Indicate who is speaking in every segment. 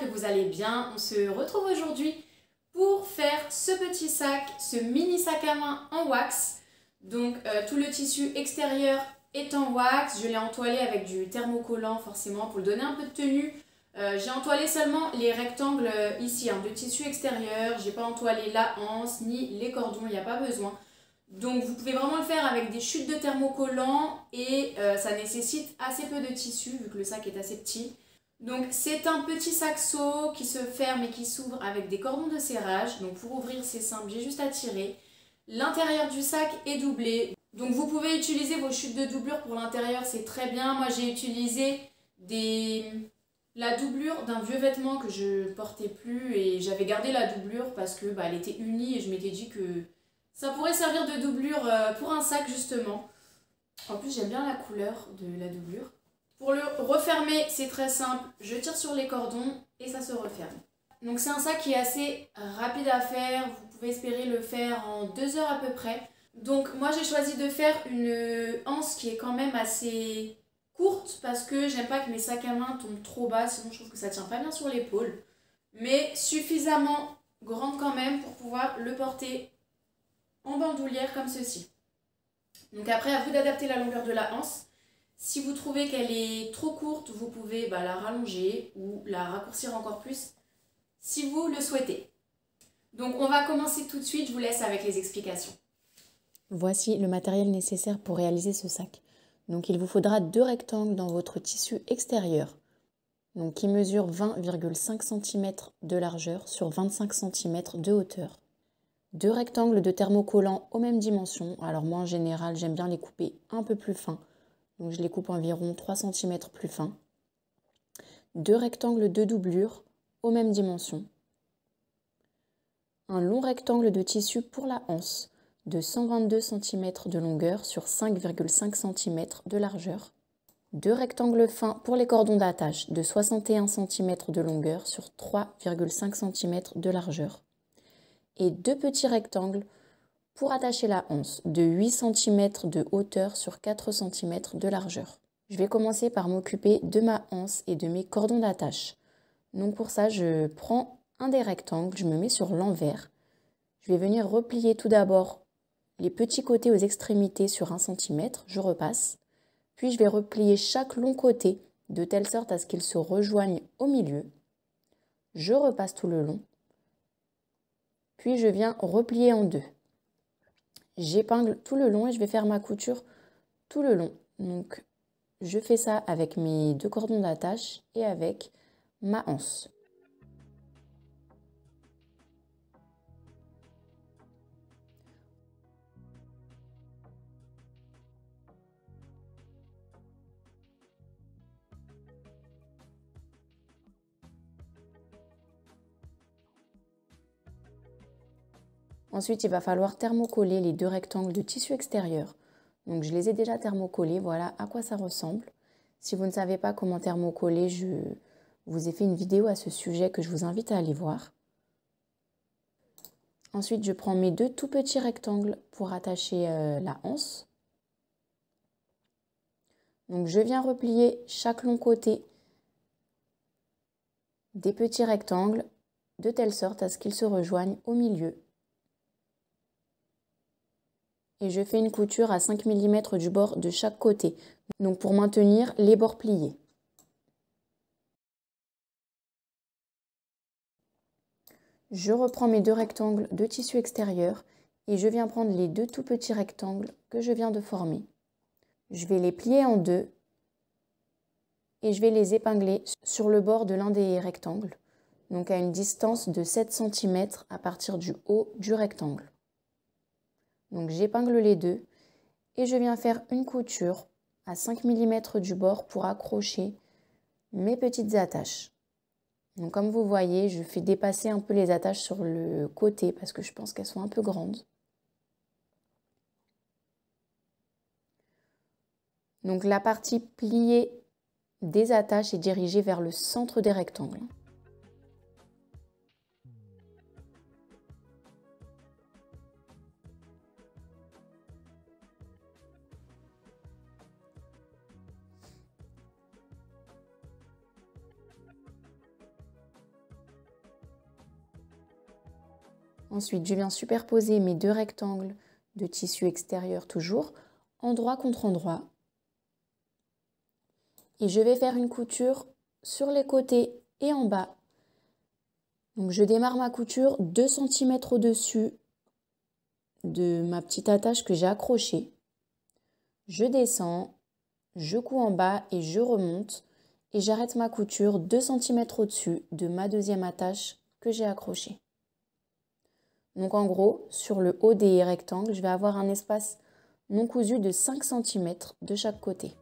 Speaker 1: que vous allez bien. On se retrouve aujourd'hui pour faire ce petit sac, ce mini sac à main en wax. Donc tout le tissu extérieur est en wax. Je l'ai entoilé avec du thermocollant forcément pour lui donner un peu de tenue. J'ai entoilé seulement les rectangles ici de tissu extérieur. J'ai pas entoilé la anse ni les cordons, il n'y a pas besoin. Donc vous pouvez vraiment le faire avec des chutes de thermocollant et ça nécessite assez peu de tissu vu que le sac est assez petit. Donc c'est un petit saxo qui se ferme et qui s'ouvre avec des cordons de serrage. Donc pour ouvrir c'est simple, j'ai juste à tirer. L'intérieur du sac est doublé. Donc vous pouvez utiliser vos chutes de doublure pour l'intérieur, c'est très bien. Moi j'ai utilisé la doublure d'un vieux vêtement que je portais plus et j'avais gardé la doublure parce que elle était unie et je m'étais dit que ça pourrait servir de doublure pour un sac justement. En plus j'aime bien la couleur de la doublure. Pour le refermer c'est très simple, je tire sur les cordons et ça se referme. Donc c'est un sac qui est assez rapide à faire, vous pouvez espérer le faire en 2 heures à peu près. Donc moi j'ai choisi de faire une anse qui est quand même assez courte parce que j'aime pas que mes sacs à main tombent trop bas, sinon je trouve que ça tient pas bien sur l'épaule. Mais suffisamment grande quand même pour pouvoir le porter en bandoulière comme ceci. Donc après à vous d'adapter la longueur de la anse. Si vous trouvez qu'elle est trop courte, vous pouvez la rallonger ou la raccourcir encore plus si vous le souhaitez. Donc on va commencer tout de suite, je vous laisse avec les explications.
Speaker 2: Voici le matériel nécessaire pour réaliser ce sac. Donc il vous faudra 2 rectangles dans votre tissu extérieur, donc qui mesurent 20,5 cm de largeur sur 25 cm de hauteur. 2 rectangles de thermocollant aux mêmes dimensions. Alors moi en général j'aime bien les couper un peu plus fins, donc je les coupe environ 3 cm plus fins. 2 rectangles de doublure aux mêmes dimensions. Un long rectangle de tissu pour la anse de 122 cm de longueur sur 5,5 cm de largeur. 2 rectangles fins pour les cordons d'attache de 61 cm de longueur sur 3,5 cm de largeur. Et 2 petits rectangles pour attacher la anse de 8 cm de hauteur sur 4 cm de largeur. Je vais commencer par m'occuper de ma anse et de mes cordons d'attache. Donc pour ça, je prends un des rectangles, je me mets sur l'envers. Je vais venir replier tout d'abord les petits côtés aux extrémités sur 1 cm, je repasse. Puis je vais replier chaque long côté de telle sorte à ce qu'ils se rejoignent au milieu. Je repasse tout le long. Puis je viens replier en 2. J'épingle tout le long et je vais faire ma couture tout le long. Donc je fais ça avec mes 2 cordons d'attache et avec ma anse. Ensuite, il va falloir thermocoller les 2 rectangles de tissu extérieur. Donc, je les ai déjà thermocollés. Voilà à quoi ça ressemble. Si vous ne savez pas comment thermocoller, je vous ai fait une vidéo à ce sujet que je vous invite à aller voir. Ensuite, je prends mes 2 tout petits rectangles pour attacher la anse. Donc, je viens replier chaque long côté des petits rectangles de telle sorte à ce qu'ils se rejoignent au milieu. Et je fais une couture à 5 mm du bord de chaque côté, donc pour maintenir les bords pliés. Je reprends mes 2 rectangles de tissu extérieur et je viens prendre les 2 tout petits rectangles que je viens de former. Je vais les plier en 2 et je vais les épingler sur le bord de l'un des rectangles, donc à une distance de 7 cm à partir du haut du rectangle. Donc j'épingle les 2 et je viens faire une couture à 5 mm du bord pour accrocher mes petites attaches. Donc comme vous voyez, je fais dépasser un peu les attaches sur le côté parce que je pense qu'elles sont un peu grandes. Donc la partie pliée des attaches est dirigée vers le centre des rectangles. Ensuite, je viens superposer mes 2 rectangles de tissu extérieur toujours, endroit contre endroit. Et je vais faire une couture sur les côtés et en bas. Donc je démarre ma couture 2 cm au-dessus de ma petite attache que j'ai accrochée. Je descends, je couds en bas et je remonte. Et j'arrête ma couture 2 cm au-dessus de ma deuxième attache que j'ai accrochée. Donc en gros, sur le haut des rectangles, je vais avoir un espace non cousu de 5 cm de chaque côté.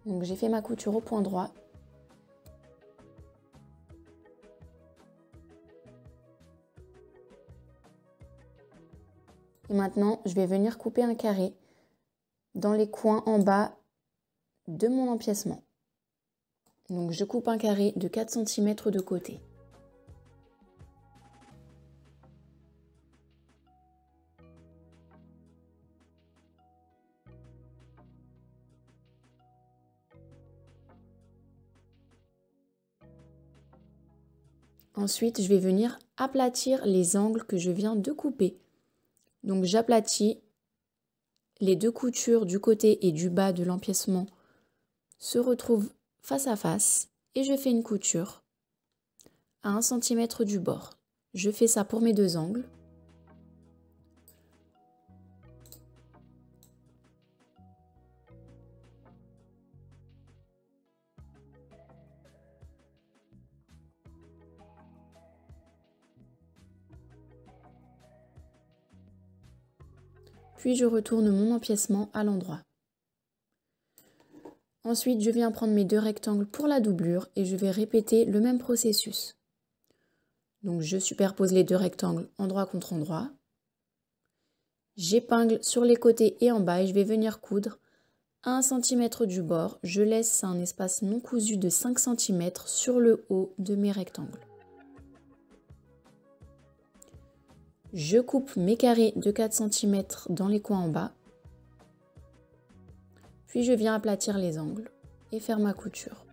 Speaker 2: Donc j'ai fait ma couture au point droit. Et maintenant, je vais venir couper un carré dans les coins en bas de mon empiècement. Donc je coupe un carré de 4 cm de côté. Ensuite, je vais venir aplatir les angles que je viens de couper. Donc j'aplatis, les 2 coutures du côté et du bas de l'empiècement se retrouvent face à face et je fais une couture à 1 cm du bord. Je fais ça pour mes 2 angles. Puis je retourne mon empiècement à l'endroit. Ensuite, je viens prendre mes 2 rectangles pour la doublure et je vais répéter le même processus. Donc je superpose les 2 rectangles endroit contre endroit. J'épingle sur les côtés et en bas et je vais venir coudre à 1 cm du bord. Je laisse un espace non cousu de 5 cm sur le haut de mes rectangles. Je coupe mes carrés de 4 cm dans les coins en bas. Puis je viens aplatir les angles et faire ma couture.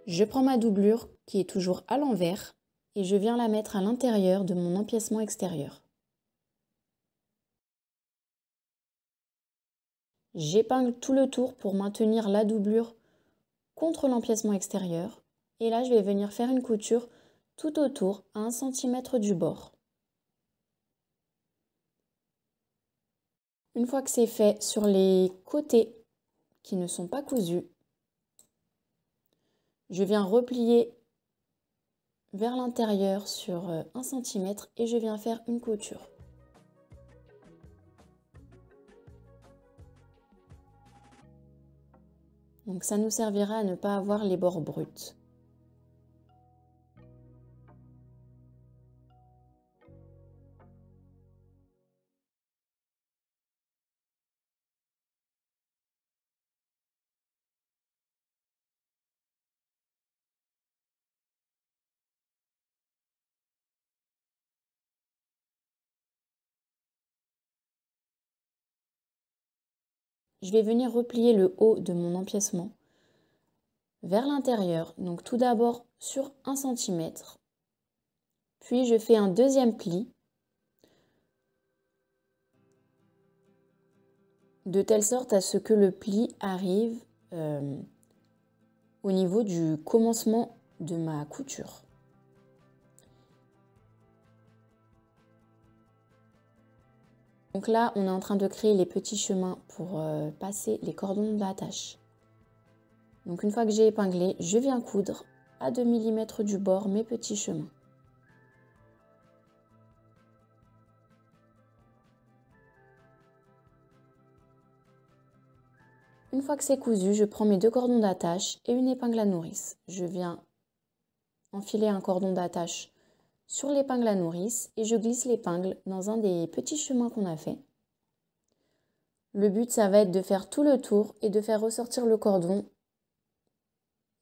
Speaker 2: Je prends ma doublure qui est toujours à l'envers et je viens la mettre à l'intérieur de mon empiècement extérieur. J'épingle tout le tour pour maintenir la doublure contre l'empiècement extérieur. Et là, je vais venir faire une couture tout autour à 1 cm du bord. Une fois que c'est fait, sur les côtés qui ne sont pas cousus, je viens replier vers l'intérieur sur 1 cm et je viens faire une couture. Donc ça nous servira à ne pas avoir les bords bruts. Je vais venir replier le haut de mon empiècement vers l'intérieur, donc tout d'abord sur 1 cm, puis je fais un deuxième pli, de telle sorte à ce que le pli arrive au niveau du commencement de ma couture. Donc là, on est en train de créer les petits chemins pour passer les cordons d'attache. Donc une fois que j'ai épinglé, je viens coudre à 2 mm du bord mes petits chemins. Une fois que c'est cousu, je prends mes 2 cordons d'attache et une épingle à nourrice. Je viens enfiler un cordon d'attache sur l'épingle à nourrice et je glisse l'épingle dans un des petits chemins qu'on a fait. Le but, ça va être de faire tout le tour et de faire ressortir le cordon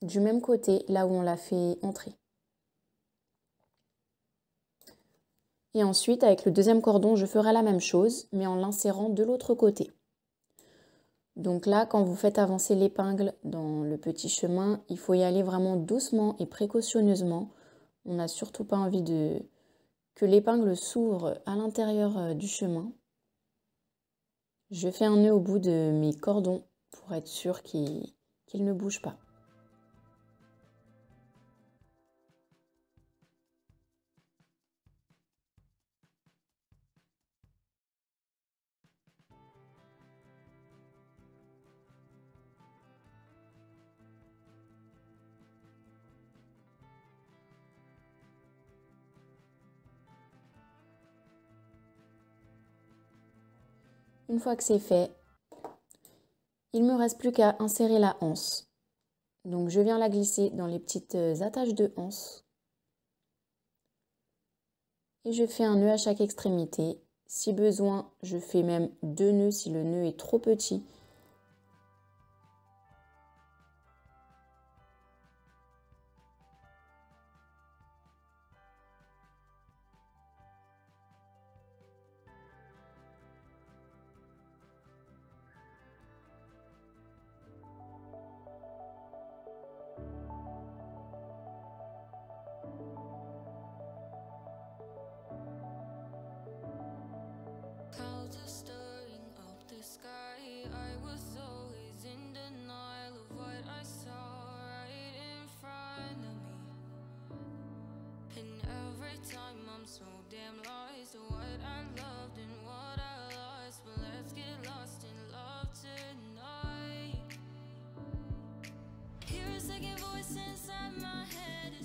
Speaker 2: du même côté, là où on l'a fait entrer. Et ensuite, avec le deuxième cordon, je ferai la même chose, mais en l'insérant de l'autre côté. Donc là, quand vous faites avancer l'épingle dans le petit chemin, il faut y aller vraiment doucement et précautionneusement. On n'a surtout pas envie que l'épingle s'ouvre à l'intérieur du chemin. Je fais un nœud au bout de mes cordons pour être sûr qu'il ne bouge pas. Une fois que c'est fait, il ne me reste plus qu'à insérer la anse. Donc je viens la glisser dans les petites attaches de anse. Et je fais un nœud à chaque extrémité. Si besoin, je fais même 2 nœuds si le nœud est trop petit.
Speaker 3: Clouds are stirring up the sky. I was always in denial of what I saw right in front of me. And every time I'm so damn lost to what I loved and what I lost. But let's get lost in love tonight. Hear a second voice inside my head.